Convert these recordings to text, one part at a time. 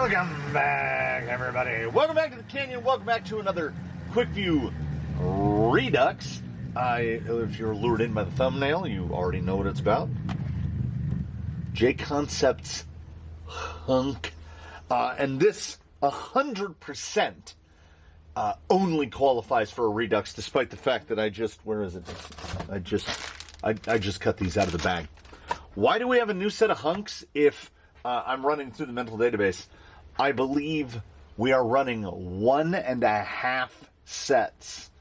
Welcome back, everybody. Welcome back to the Canyon. Welcome back to another Quickview Redux. If you're lured in by the thumbnail, you already know what it's about. JConcepts Hunk. And this 100% only qualifies for a Redux, despite the fact that I just cut these out of the bag. Why do we have a new set of hunks if I'm running through the mental database? I believe we are running 1.5 sets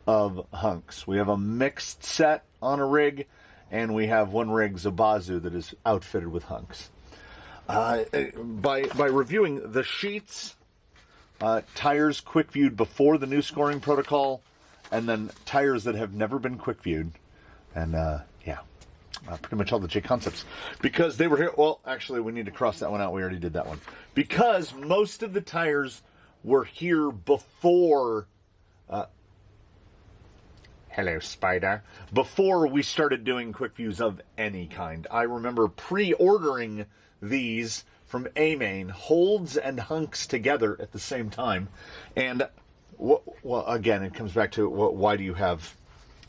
of hunks. We have a mixed set on a rig, and we have one rig, Zabazu, that is outfitted with hunks. By reviewing the sheets, tires quick-viewed before the new scoring protocol, and then tires that have never been quick-viewed, and pretty much all the JConcepts. Because they were here... Well, actually, we need to cross that one out. We already did that one. Because most of the tires were here before... hello, Spider. Before we started doing quick views of any kind. I remember pre-ordering these from A-Main, holds and hunks together at the same time. And, well, again, it comes back to why do you have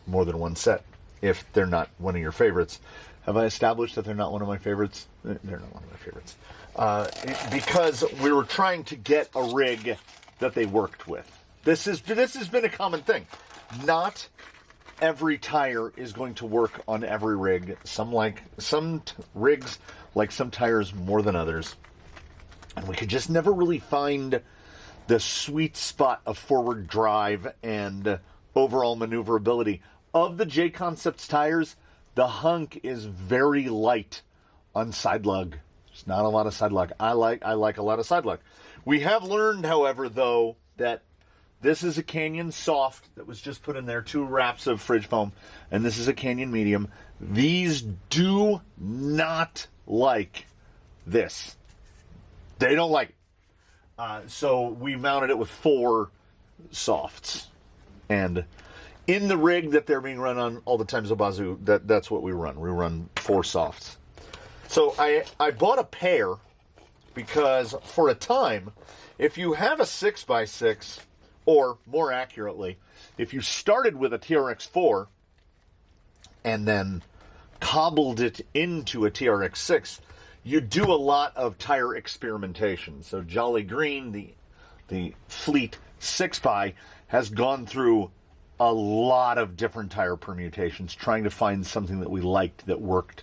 more than one set if they're not one of your favorites? Have I established that they're not one of my favorites? They're not one of my favorites. Because we were trying to get a rig that they worked with. This has been a common thing. Not every tire is going to work on every rig. Some rigs like some tires more than others. And we could just never really find the sweet spot of forward drive and overall maneuverability. Of the JConcepts tires, the hunk is very light on side lug. There's not a lot of side lug. I like a lot of side lug. We have learned, however, though, that this is a Canyon soft that was just put in there, 2 wraps of fridge foam, and this is a Canyon medium. These do not like this. They don't like it. So we mounted it with 4 softs. And in the rig that they're being run on all the time, Zabazu, that's what we run. We run 4 softs. So I bought a pair because for a time, if you have a 6x6, or more accurately, if you started with a TRX4 and then cobbled it into a TRX6, you do a lot of tire experimentation. So Jolly Green, the Fleet 6x, has gone through a lot of different tire permutations, trying to find something that we liked that worked,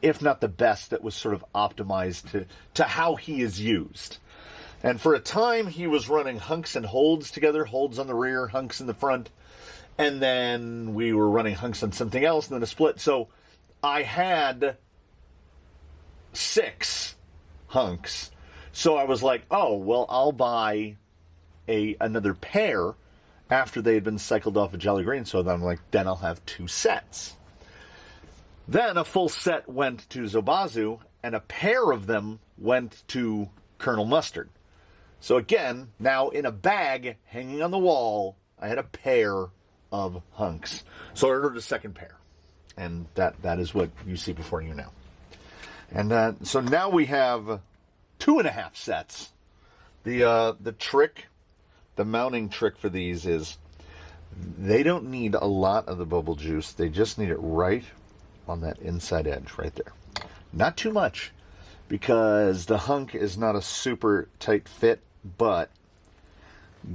if not the best, that was sort of optimized to how he is used. And for a time, he was running hunks and holds together, holds on the rear, hunks in the front, and then we were running hunks on something else, and then a split. So I had 6 hunks. So I was like, oh, well, I'll buy another pair after they had been cycled off of Jolly Green. So then I'm like, then I'll have 2 sets. Then a full set went to Zabazu, and a pair of them went to Colonel Mustard. So again, now in a bag hanging on the wall, I had a pair of hunks. So I ordered a second pair. And that is what you see before you now. And so now we have 2.5 sets. The trick, the mounting trick for these is they don't need a lot of the bubble juice. They just need it right on that inside edge right there. Not too much, because the hunk is not a super tight fit, but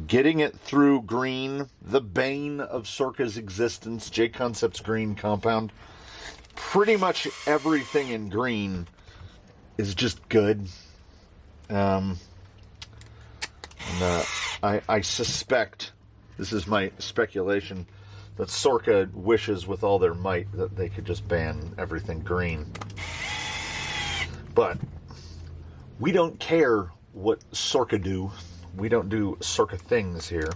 getting it through green, the bane of Sorka's existence, JConcepts green compound, pretty much everything in green is just good. I suspect, this is my speculation, that Sorka wishes with all their might that they could just ban everything green. But we don't care what Sorka do. We don't do Sorka things here.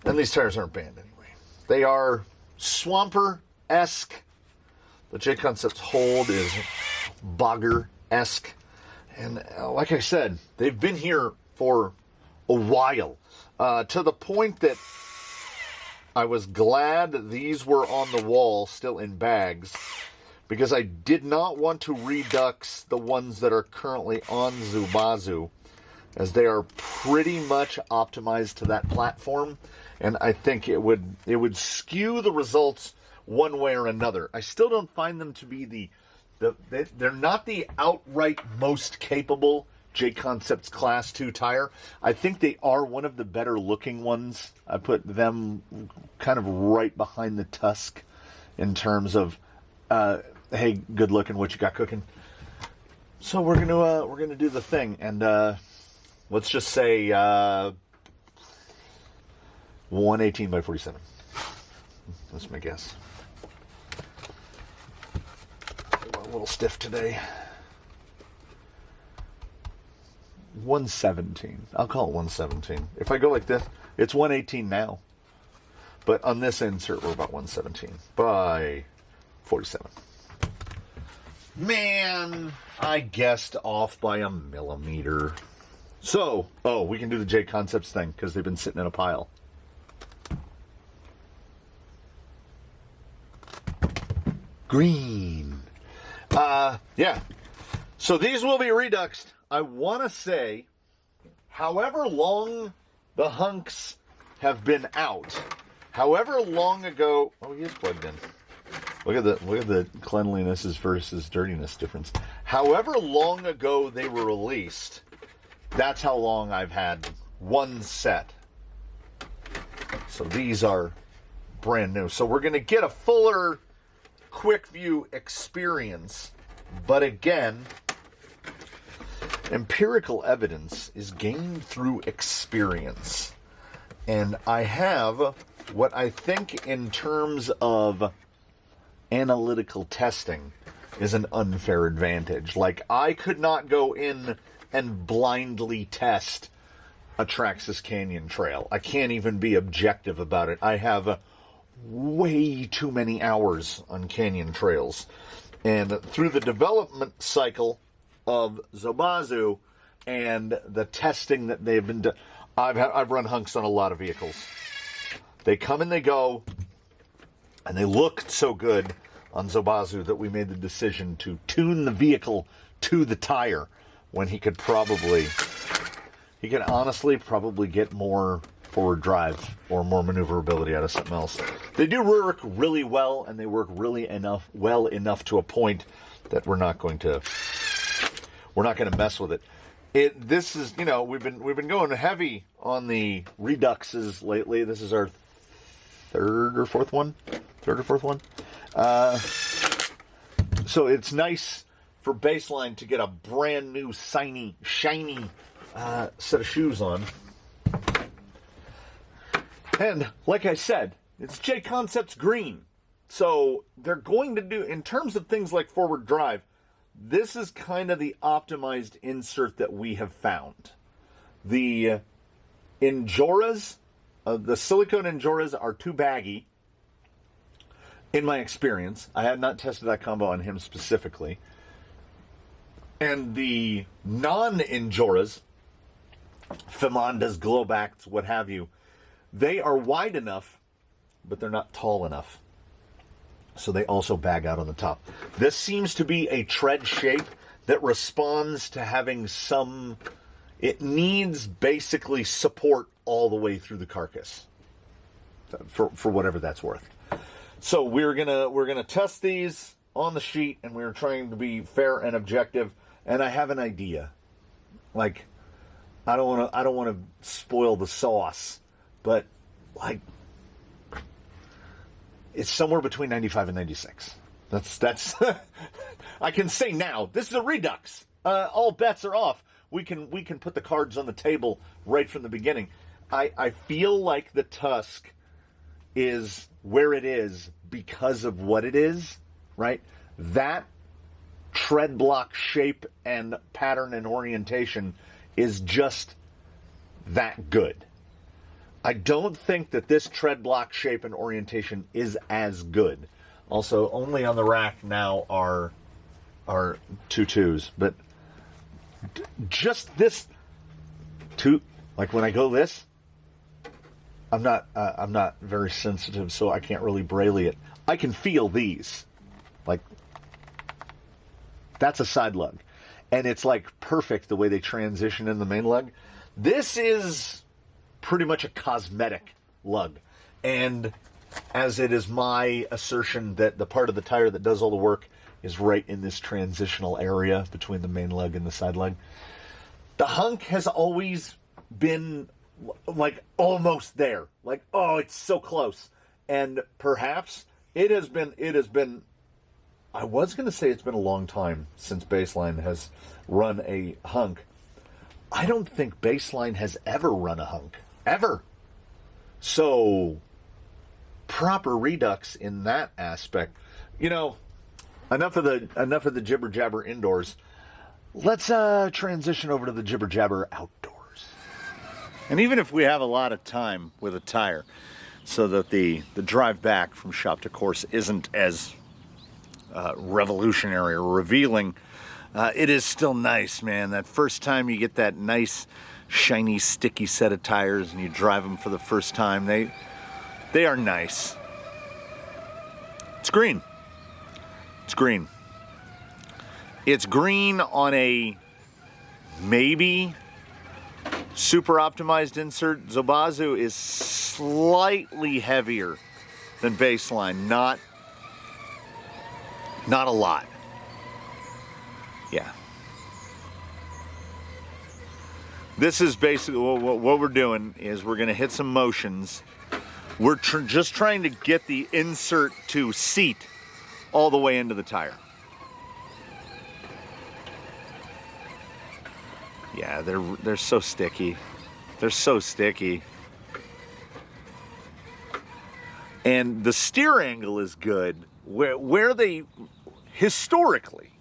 And these tires aren't banned anyway. They are Swamper-esque. The JConcepts hold is Bogger-esque. And like I said, they've been here for a while. To the point that I was glad these were on the wall, still in bags, because I did not want to redux the ones that are currently on Zubazu, as they are pretty much optimized to that platform, and I think it would skew the results one way or another. I still don't find them to be they're not the outright most capable JConcepts Class 2 tire. I think they are one of the better looking ones. I put them kind of right behind the Tusk in terms of, hey, good looking, what you got cooking. So we're gonna do the thing, and let's just say 118 by 47. That's my guess. I'm a little stiff today. 117. I'll call it 117. If I go like this, it's 118 now. But on this insert, we're about 117 by 47. Man, I guessed off by a millimeter. So, we can do the JConcepts thing because they've been sitting in a pile. Green. Yeah. So these will be reduxed. I want to say, however long the Hunks have been out, however long ago... Oh, he is plugged in. Look at the cleanliness versus dirtiness difference. However long ago they were released, that's how long I've had one set. So these are brand new. So we're going to get a fuller Quickview experience. But again, empirical evidence is gained through experience. And I have what I think in terms of analytical testing is an unfair advantage. Like, I could not go in and blindly test a Traxxas Canyon trail. I can't even be objective about it. I have way too many hours on canyon trails. And through the development cycle of Zubazu and the testing that they've been done, I've run Hunks on a lot of vehicles. They come and they go, and they looked so good on Zubazu that we made the decision to tune the vehicle to the tire when he could honestly probably get more forward drive or more maneuverability out of something else. They do work really well, and they work well enough to a point that we're not going to mess with it. This is, we've been going heavy on the Reduxes lately. This is our third or fourth one. So it's nice for baseline to get a brand new shiny set of shoes on. And like I said, it's JConcepts green. So they're going to do, in terms of things like forward drive, this is kind of the optimized insert that we have found. The Injoras, the silicone Injoras are too baggy, in my experience. I have not tested that combo on him specifically. And the non-Injoras, Femondas, Glowbacks, what have you, they are wide enough, but they're not tall enough. So they also bag out on the top. This seems to be a tread shape that responds to having some... It needs basically support all the way through the carcass, for whatever that's worth. So we're gonna test these on the sheet, and we're trying to be fair and objective. And I have an idea. Like, I don't want to spoil the sauce, but like, it's somewhere between 95 and 96. That's I can say now, this is a Redux. All bets are off. We can put the cards on the table right from the beginning. I feel like the Tusk is where it is because of what it is, right? That tread block shape and pattern and orientation is just that good. I don't think that this tread block shape and orientation is as good. Also, only on the rack now are 2.2s, but just this two, like when I go this, I'm not very sensitive, so I can't really braille it. I can feel these, like That's a side lug. And it's like perfect the way they transition in the main lug. This is pretty much a cosmetic lug. And as it is my assertion that the part of the tire that does all the work is right in this transitional area between the main lug and the side lug. The Hunk has always been like almost there. Like, oh, it's so close. And perhaps it has been, I was going to say it's been a long time since Baseline has run a Hunk. I don't think Baseline has ever run a Hunk. Ever. So, proper Redux in that aspect. You know, enough of the jibber jabber indoors. Let's transition over to the jibber jabber outdoors. And even if we have a lot of time with a tire, so that the drive back from shop to course isn't as revolutionary or revealing, it is still nice, man. That first time you get that nice, shiny, sticky set of tires and you drive them for the first time, they are nice. It's green. It's green. It's green on a maybe super optimized insert. Zobazu is slightly heavier than Baseline, not a lot. Yeah. This is basically what we're doing is we're going to hit some motions. We're just trying to get the insert to seat all the way into the tire. Yeah, they're so sticky. They're so sticky. And the steer angle is good. Where they historically,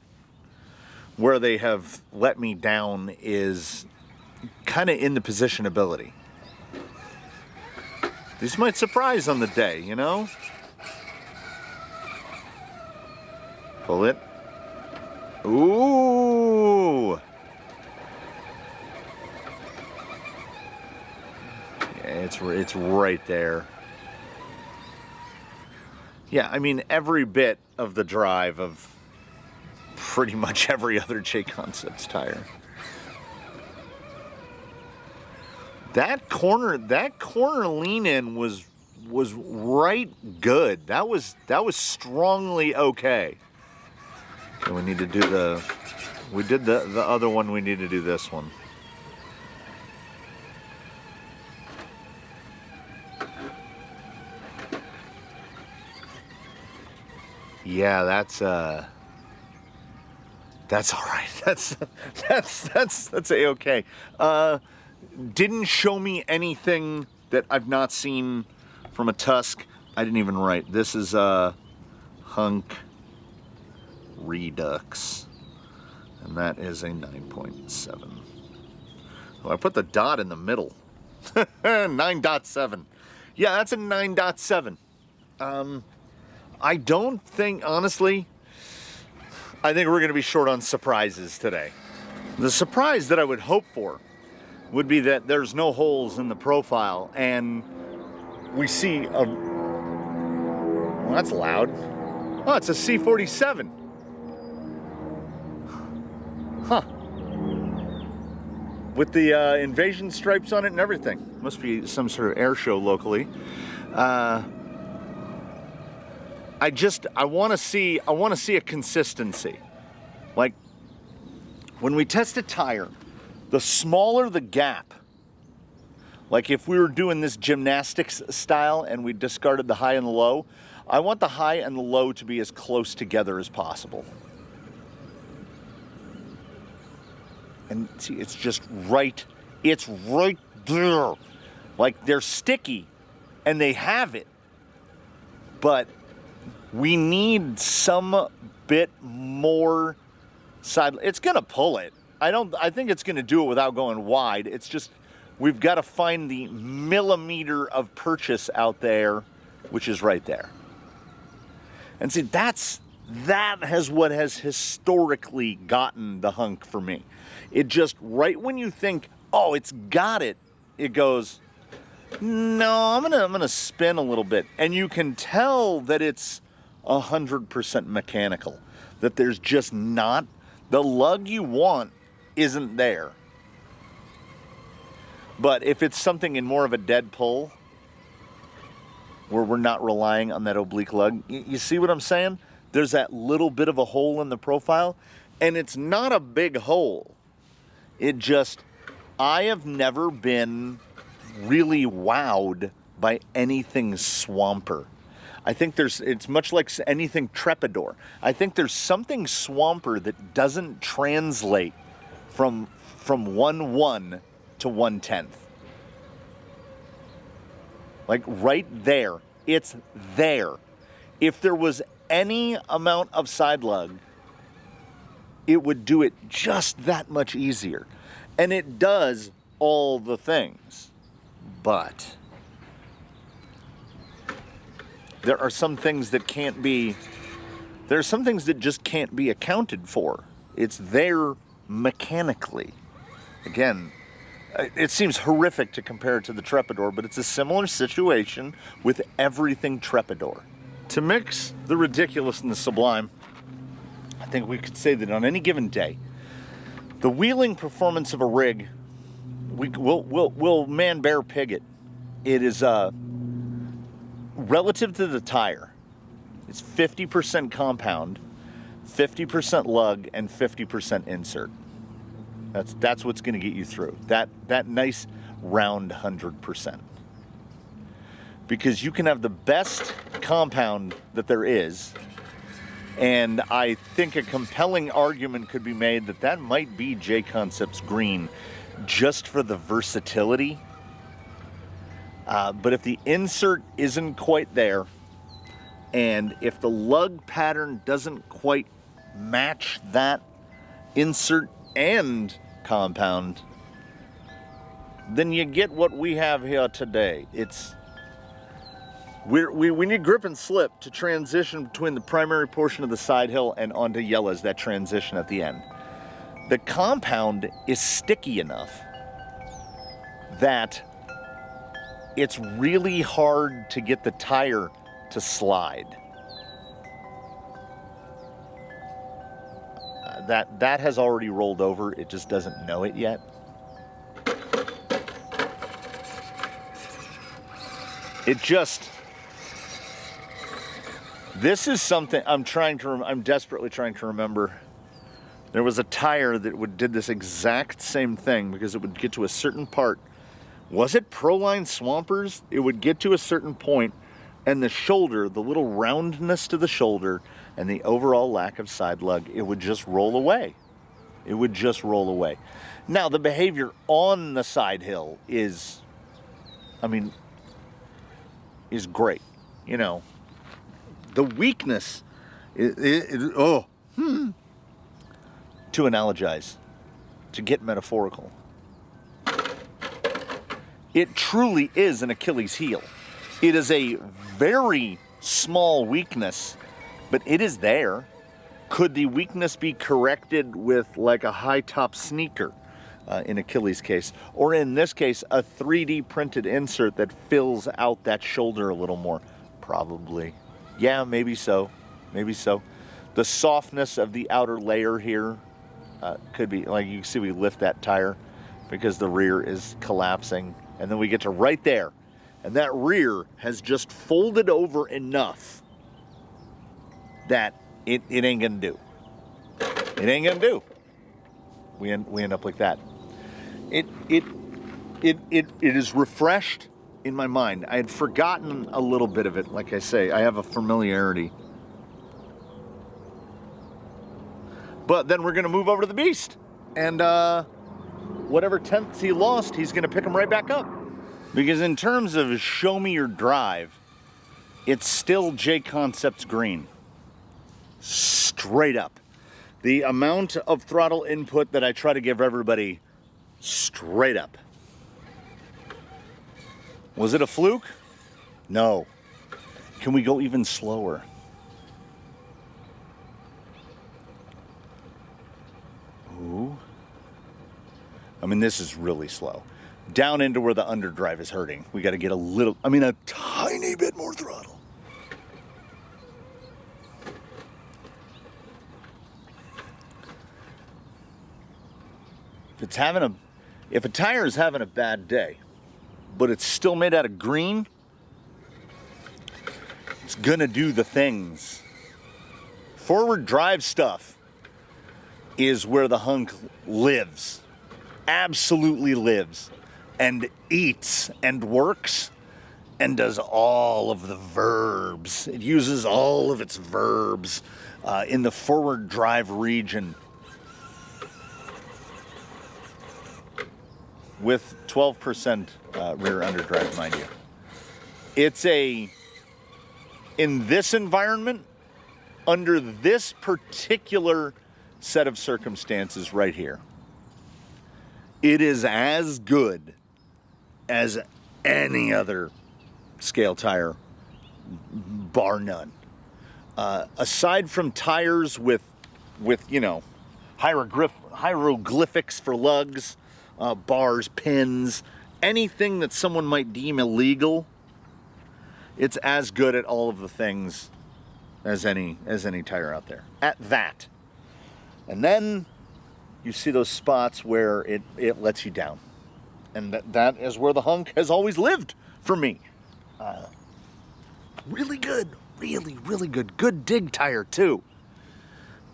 where they have let me down is kind of in the positionability. These might surprise on the day, you know? Pull it. Ooh! Yeah, it's right there. Yeah, I mean, every bit of the drive of pretty much every other JConcepts tire. That corner lean-in was right good. That was strongly okay. Okay, we need to do we did the other one, we need to do this one. Yeah, that's all right. That's a-okay. Didn't show me anything that I've not seen from a Tusk. I didn't even write. This is Hunk Redux, and that is a 9.7. Oh, I put the dot in the middle. 9.7. Yeah, that's a 9.7. I don't think, honestly, I think we're going to be short on surprises today. The surprise that I would hope for would be that there's no holes in the profile and we see a, well, that's loud. Oh, it's a C47. Huh. With the invasion stripes on it and everything. Must be some sort of air show locally. I want to see a consistency. Like when we test a tire, the smaller the gap, like if we were doing this gymnastics style and we discarded the high and the low, I want the high and the low to be as close together as possible. And see, it's just right, it's right there. Like they're sticky and they have it, but we need some bit more side. It's gonna pull it. I think it's gonna do it without going wide. It's just, we've got to find the millimeter of purchase out there, which is right there. And see, that has what has historically gotten the Hunk for me. It just, right when you think, oh, it's got it, it goes, no, I'm gonna spin a little bit. And you can tell that it's 100% mechanical, that there's just not The lug you want isn't there. But if it's something in more of a dead pull, where we're not relying on that oblique lug, you see what I'm saying? There's that little bit of a hole in the profile, and it's not a big hole. It just, I have never been really wowed by anything swamper. I think it's much like anything Trepador. I think there's something swamper that doesn't translate from 1/1 to 1/10. Like right there, it's there. If there was any amount of side lug, it would do it just that much easier. And it does all the things. But there are some things that there are some things that just can't be accounted for. It's there mechanically. Again, it seems horrific to compare it to the Trepador, but it's a similar situation with everything Trepador. To mix the ridiculous and the sublime, I think we could say that on any given day, the wheeling performance of a rig, we'll man bear pig it. It is relative to the tire. It's 50% compound, 50% lug, and 50% insert. That's what's going to get you through. That nice round 100%. Because you can have the best compound that there is, and I think a compelling argument could be made that might be JConcepts green just for the versatility. But if the insert isn't quite there, and if the lug pattern doesn't quite match that insert and compound, then you get what we have here today. We need grip and slip to transition between the primary portion of the side hill and onto Yella's, that transition at the end. The compound is sticky enough that it's really hard to get the tire to slide. That has already rolled over. It just doesn't know it yet. This is something I'm desperately trying to remember. There was a tire that did this exact same thing because it would get to a certain part. Was it Proline Swampers? It would get to a certain point, and the shoulder, the little roundness to the shoulder, and the overall lack of side lug, it would just roll away. It would just roll away. Now, the behavior on the side hill is great. You know, the weakness, to analogize, to get metaphorical, it truly is an Achilles heel. It is a very small weakness, but it is there. Could the weakness be corrected with like a high top sneaker in Achilles' case? Or in this case, a 3D printed insert that fills out that shoulder a little more? Probably. Yeah, maybe so. Maybe so. The softness of the outer layer here could be, like you can see we lift that tire because the rear is collapsing. And then we get to right there. And that rear has just folded over enough that it ain't gonna do. It ain't gonna do. We end up like that. It is refreshed in my mind. I had forgotten a little bit of it. Like I say, I have a familiarity. But then we're gonna move over to the beast, and whatever tenths he lost, he's gonna pick him right back up. Because in terms of show me your drive, it's still JConcepts green. Straight up. The amount of throttle input that I try to give everybody, straight up. Was it a fluke? No. Can we go even slower? Ooh. I mean, this is really slow. Down into where the underdrive is hurting. We got to get a tiny bit more throttle. if a tire is having a bad day, but it's still made out of green, it's gonna do the things. Forward drive stuff is where the Hunk lives. Absolutely lives. And eats and works and does all of the verbs. It uses all of its verbs in the forward drive region. With 12% rear underdrive, mind you. It's in this environment, under this particular set of circumstances right here, it is as good as any other scale tire, bar none. Aside from tires with you know, hieroglyphics for lugs, bars, pins, anything that someone might deem illegal, it's as good at all of the things as any tire out there. At that. And then you see those spots where it lets you down. And that is where the Hunk has always lived for me. Really good. Really, really good. Good dig tire, too.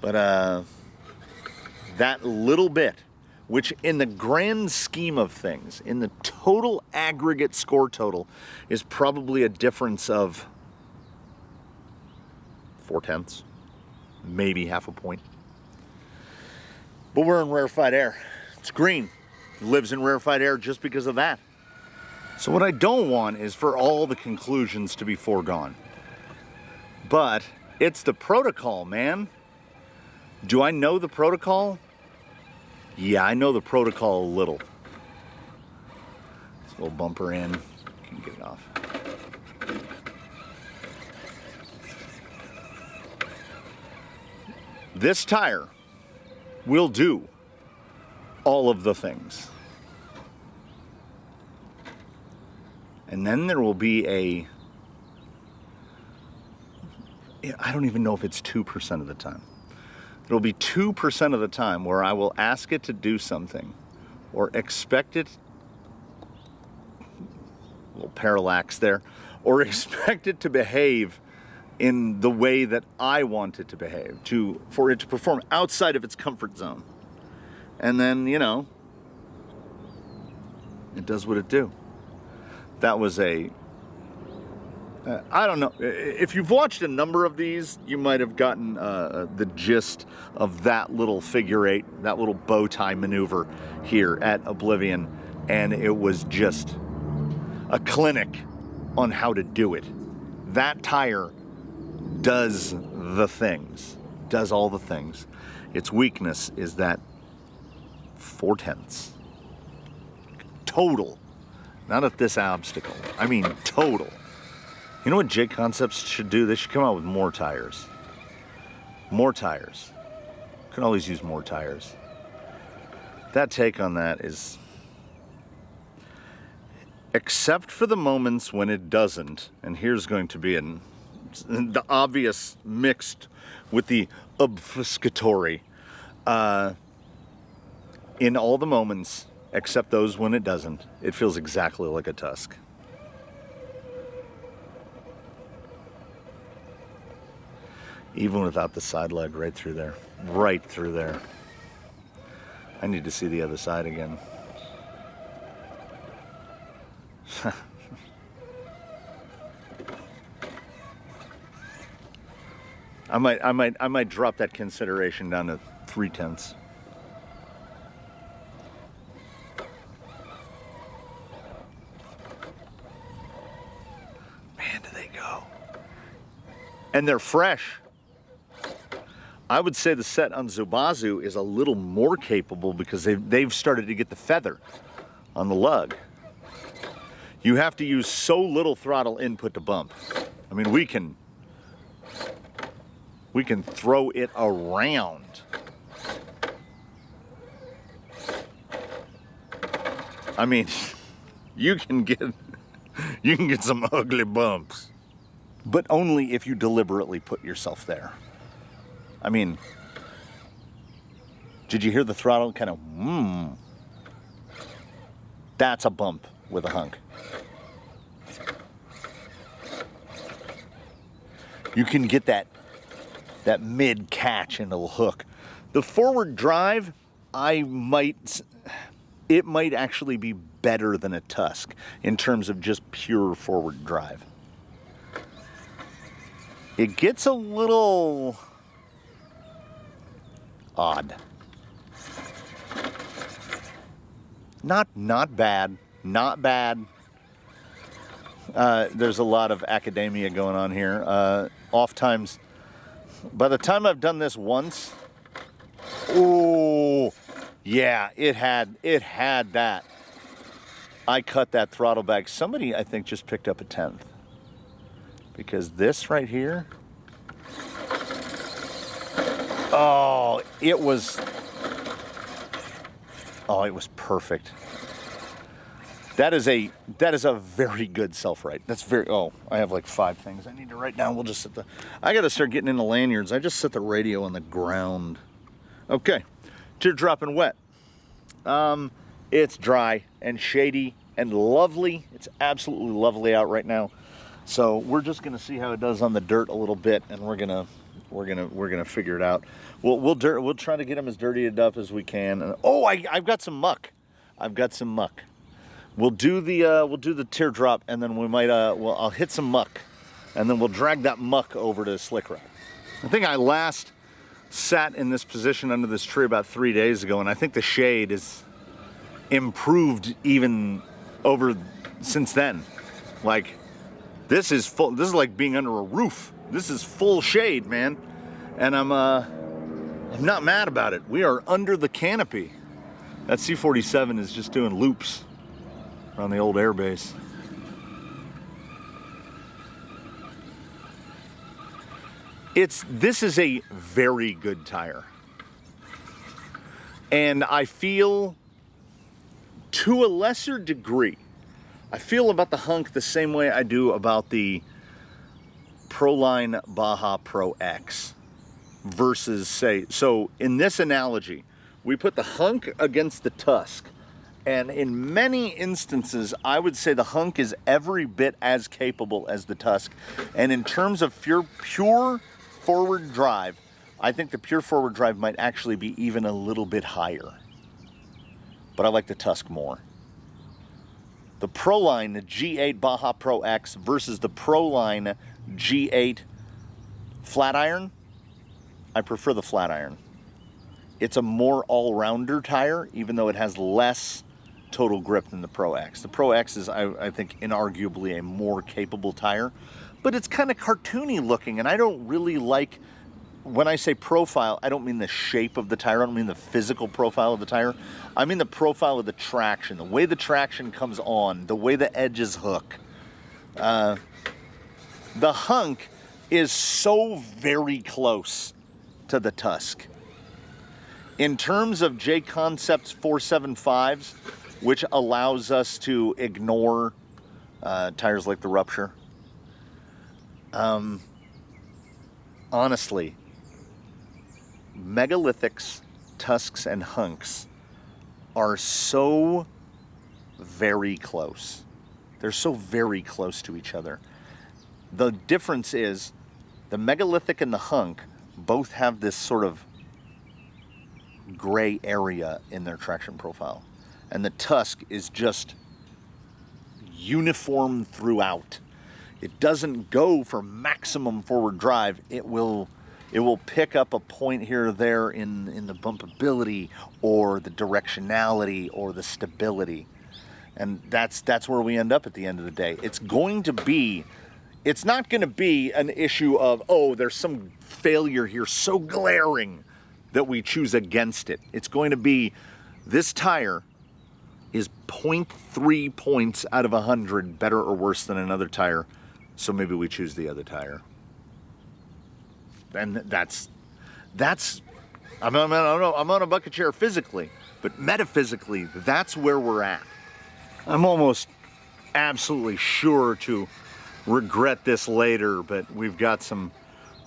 But that little bit, which in the grand scheme of things, in the total aggregate score total, is probably a difference of 0.4, maybe half a point. But we're in rarefied air. It's green. It lives in rarefied air just because of that. So what I don't want is for all the conclusions to be foregone. But it's the protocol, man. Do I know the protocol? Yeah, I know the protocol a little. This little bumper in. Can you get it off? This tire will do all of the things. And then there will be I don't even know if it's 2% of the time. There will be 2% of the time where I will ask it to do something or expect it, a little parallax there, or expect it to behave in the way that I want it to behave, for it to perform outside of its comfort zone. And then, you know, it does what it do. That was I don't know. If you've watched a number of these, you might have gotten the gist of that little figure eight, that little bow tie maneuver here at Oblivion. And it was just a clinic on how to do it. That tire does the things, does all the things. Its weakness is that 0.4. Total. Not at this obstacle. I mean total. You know what JConcepts should do? They should come out with more tires. More tires. Can always use more tires. That take on that is, except for the moments when it doesn't, and here's going to be the obvious mixed with the obfuscatory. In all the moments, except those when it doesn't, it feels exactly like a Tusk. Even without the side leg right through there. Right through there. I need to see the other side again. I might drop that consideration down to 0.3. Man, do they go. And they're fresh. I would say the set on Zubazu is a little more capable because they've started to get the feather on the lug. You have to use so little throttle input to bump. I mean, we can throw it around. I mean, you can get some ugly bumps, but only if you deliberately put yourself there. I mean, did you hear the throttle kind of That's a bump with a Hunk. You can get that mid catch into the hook. The forward drive, it might actually be better than a Tusk in terms of just pure forward drive. It gets a little odd. Not bad, not bad. There's a lot of academia going on here. Oft times, by the time I've done this once, oh yeah, it had that. I cut that throttle back. Somebody, I think, just picked up a 10th. Because this right here, it was perfect. That is a very good self-write. That's very, I have like 5 things I need to write down. We'll just set I gotta start getting into lanyards. I just set the radio on the ground. Okay, teardrop and wet. It's dry and shady and lovely. It's absolutely lovely out right now. So we're just gonna see how it does on the dirt a little bit, and we're gonna figure it out. We'll try to get them as dirty up as we can. And, I've got some muck. We'll do the teardrop, and then we might I'll hit some muck, and then we'll drag that muck over to slick ride. I think I last sat in this position under this tree about 3 days ago, and I think the shade is improved even over since then. Like, this is full. This is like being under a roof. This is full shade, man, and I'm not mad about it. We are under the canopy. That C-47 is just doing loops around the old airbase. This is a very good tire, and I feel, to a lesser degree, I feel about the Hunk the same way I do about the Proline Baja Pro X versus, say, so in this analogy, we put the Hunk against the Tusk, and in many instances, I would say the Hunk is every bit as capable as the Tusk, and in terms of pure forward drive, I think the pure forward drive might actually be even a little bit higher, but I like the Tusk more. The Proline, the G8 Baja Pro X versus the Proline G8 flat iron, I prefer the flat iron. It's a more all-rounder tire, even though it has less total grip than the Pro X. The Pro X is, I think, inarguably a more capable tire, but it's kind of cartoony looking, and I don't really like, when I say profile, I don't mean the shape of the tire, I don't mean the physical profile of the tire, I mean the profile of the traction, the way the traction comes on, the way the edges hook. The Hunk is so very close to the Tusk. In terms of JConcepts 475s, which allows us to ignore tires like the Rupture, honestly, megalithics, Tusks, and Hunks are so very close. They're so very close to each other. The difference is the megalithic and the Hunk both have this sort of gray area in their traction profile, and the Tusk is just uniform throughout. It doesn't go for maximum forward drive. It will pick up a point here or there in the bumpability or the directionality or the stability, and that's where we end up at the end of the day. It's not going to be an issue of, there's some failure here so glaring that we choose against it. It's going to be, this tire is 0.3 points out of 100 better or worse than another tire, so maybe we choose the other tire. And that's I'm on a bucket chair physically, but metaphysically, that's where we're at. I'm almost absolutely sure to regret this later, but we've got some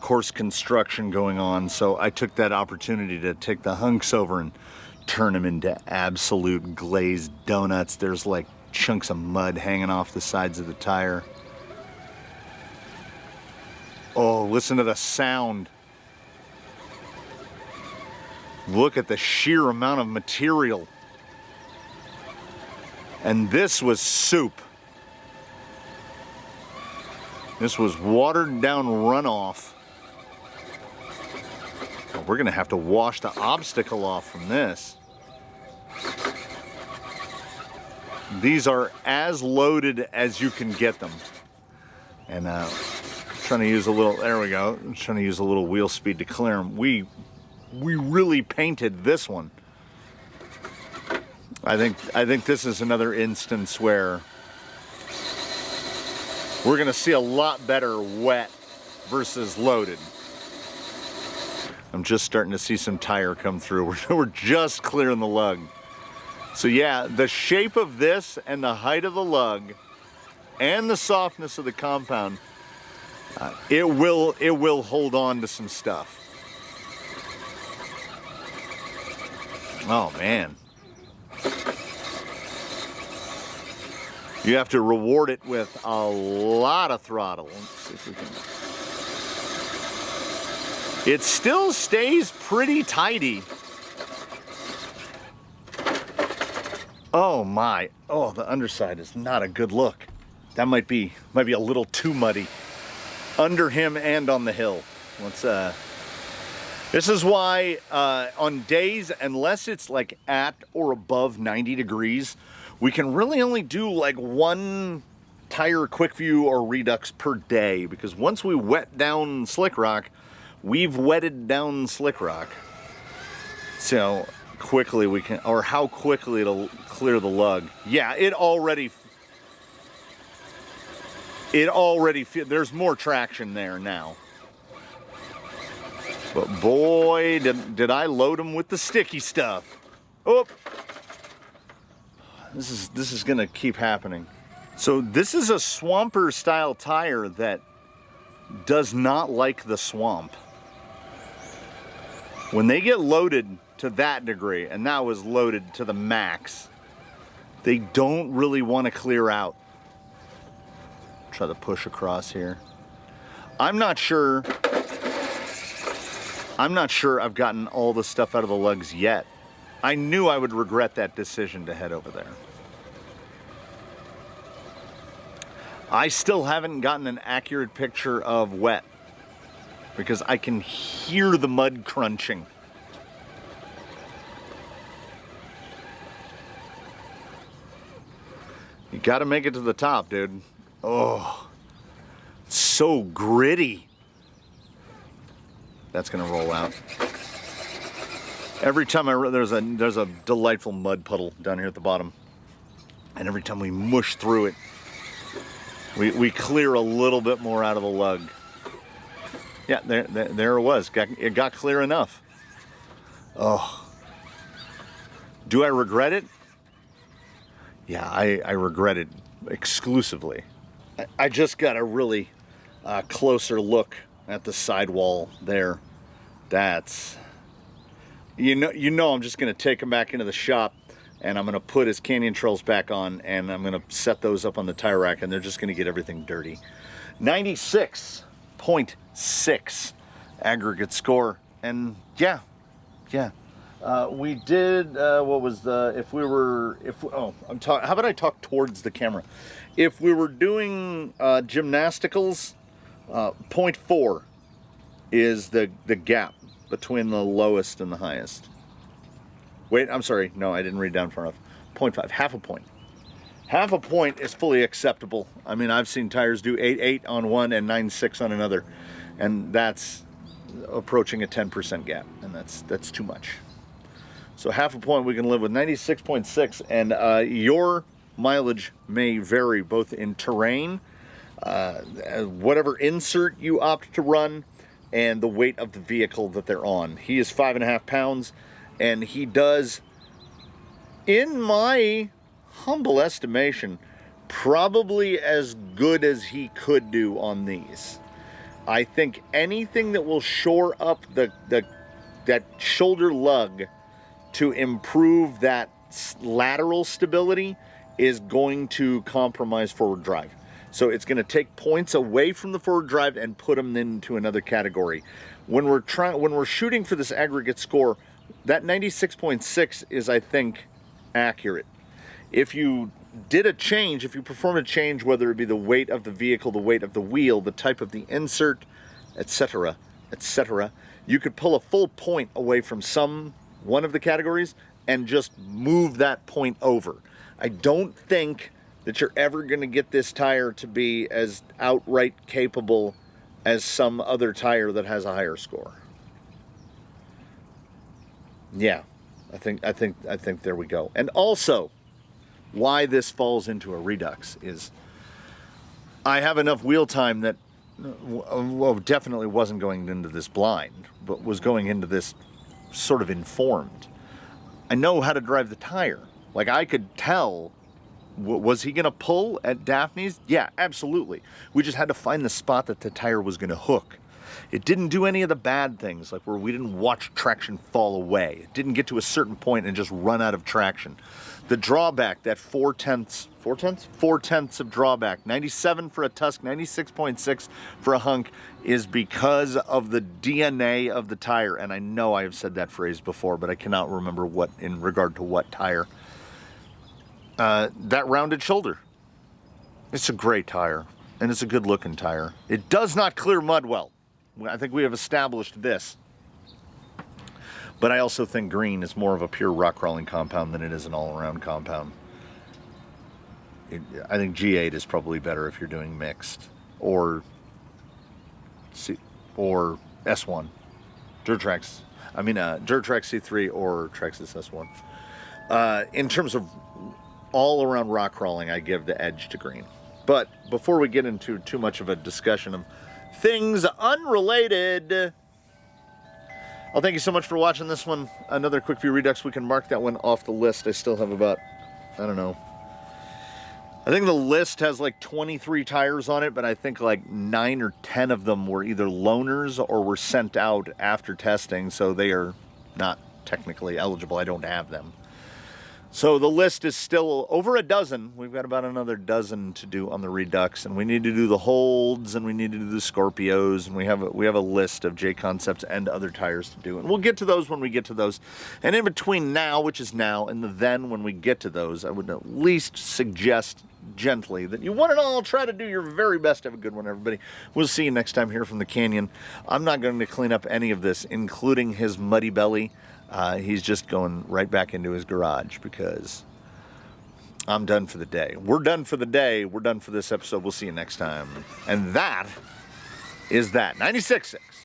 course construction going on, so I took that opportunity to take the Hunks over and turn them into absolute glazed donuts. There's like chunks of mud hanging off the sides of the tire. Oh, listen to the sound. Look at the sheer amount of material. And this was soup. This was watered down runoff. We're gonna have to wash the obstacle off from this. These are as loaded as you can get them. And trying to use a little, there we go. I'm trying to use a little wheel speed to clear them. We really painted this one. I think this is another instance where we're gonna see a lot better wet versus loaded. I'm just starting to see some tire come through. We're just clearing the lug. So yeah, the shape of this and the height of the lug and the softness of the compound, it will hold on to some stuff. Oh man. You have to reward it with a lot of throttle. Let's see if we can. It still stays pretty tidy. Oh my. Oh, the underside is not a good look. That might be a little too muddy. Under him and on the hill. Let's this is why on days, unless it's like at or above 90 degrees, we can really only do like one tire Quickview or Redux per day, because once we wet down Slick Rock, we've wetted down Slick Rock. So quickly we can, or how quickly it'll clear the lug. Yeah, it already there's more traction there now. But boy, did I load them with the sticky stuff. Oh, this is gonna keep happening. So this is a swamper style tire that does not like the swamp. When they get loaded to that degree, and that was loaded to the max, they don't really want to clear out. Try to push across here. I'm not sure I've gotten all the stuff out of the lugs yet. I knew I would regret that decision to head over there. I still haven't gotten an accurate picture of wet because I can hear the mud crunching. You gotta make it to the top, dude. Oh, it's so gritty. That's gonna roll out. Every time there's a delightful mud puddle down here at the bottom, and every time we mush through it, we clear a little bit more out of the lug. Yeah, there it was. It got clear enough. Oh, do I regret it? Yeah, I regret it exclusively. I just got a really closer look at the sidewall there. That's, you know I'm just gonna take him back into the shop and I'm gonna put his Canyon Trails back on and I'm gonna set those up on the tire rack and they're just gonna get everything dirty. 96.6 aggregate score. And yeah. We did, what was the, how about I talk towards the camera? If we were doing gymnasticals, 0.4 is the gap between the lowest and the highest. Wait, I'm sorry. No, I didn't read down far enough. 0.5, half a point. Half a point is fully acceptable. I mean, I've seen tires do 8.8 on one and 9.6 on another, and that's approaching a 10% gap, and that's too much. So half a point we can live with. 96.6, and your mileage may vary both in terrain, whatever insert you opt to run, and the weight of the vehicle that they're on. He is 5.5 pounds, and he does, in my humble estimation, probably as good as he could do on these. I think anything that will shore up that shoulder lug to improve that lateral stability is going to compromise forward drive. So it's going to take points away from the forward drive and put them into another category. When we're shooting for this aggregate score, that 96.6 is, I think, accurate. If you did a change, if you perform a change, whether it be the weight of the vehicle, the weight of the wheel, the type of the insert, etc., etc., you could pull a full point away from one of the categories and just move that point over. I don't think that you're ever going to get this tire to be as outright capable as some other tire that has a higher score. Yeah, I think there we go. And also, why this falls into a Redux is I have enough wheel time that, well, definitely wasn't going into this blind, but was going into this sort of informed. I know how to drive the tire. Like, I could tell, was he going to pull at Daphne's? Yeah, absolutely. We just had to find the spot that the tire was going to hook. It didn't do any of the bad things, like where we didn't watch traction fall away. It didn't get to a certain point and just run out of traction. The drawback, that 4/10 of drawback, 97 for a Tusk, 96.6 for a Hunk, is because of the DNA of the tire. And I know I have said that phrase before, but I cannot remember what, in regard to what tire. That rounded shoulder. It's a great tire, and it's a good looking tire. It does not clear mud well. I think we have established this. But I also think green is more of a pure rock crawling compound than it is an all-around compound. I think G8 is probably better if you're doing mixed, or S1. Durtrax C3 or Trex's S1. In terms of all-around rock crawling, I give the edge to green. But before we get into too much of a discussion of things unrelated, well, thank you so much for watching this one. Another Quickview Redux. We can mark that one off the list. I still have about, I don't know. I think the list has like 23 tires on it, but I think like 9 or 10 of them were either loaners or were sent out after testing, so they are not technically eligible. I don't have them. So the list is still over a dozen. We've got about another dozen to do on the Redux, and we need to do the Holds, and we need to do the Scorpios, and we have a list of JConcepts and other tires to do, and we'll get to those when we get to those. And in between now, which is now, and the then when we get to those, I would at least suggest gently that you one and all try to do your very best to have a good one, everybody. We'll see you next time here from the canyon. I'm not going to clean up any of this, including his muddy belly. He's just going right back into his garage because I'm done for the day. We're done for the day. We're done for this episode. We'll see you next time. And that is that. 96.6.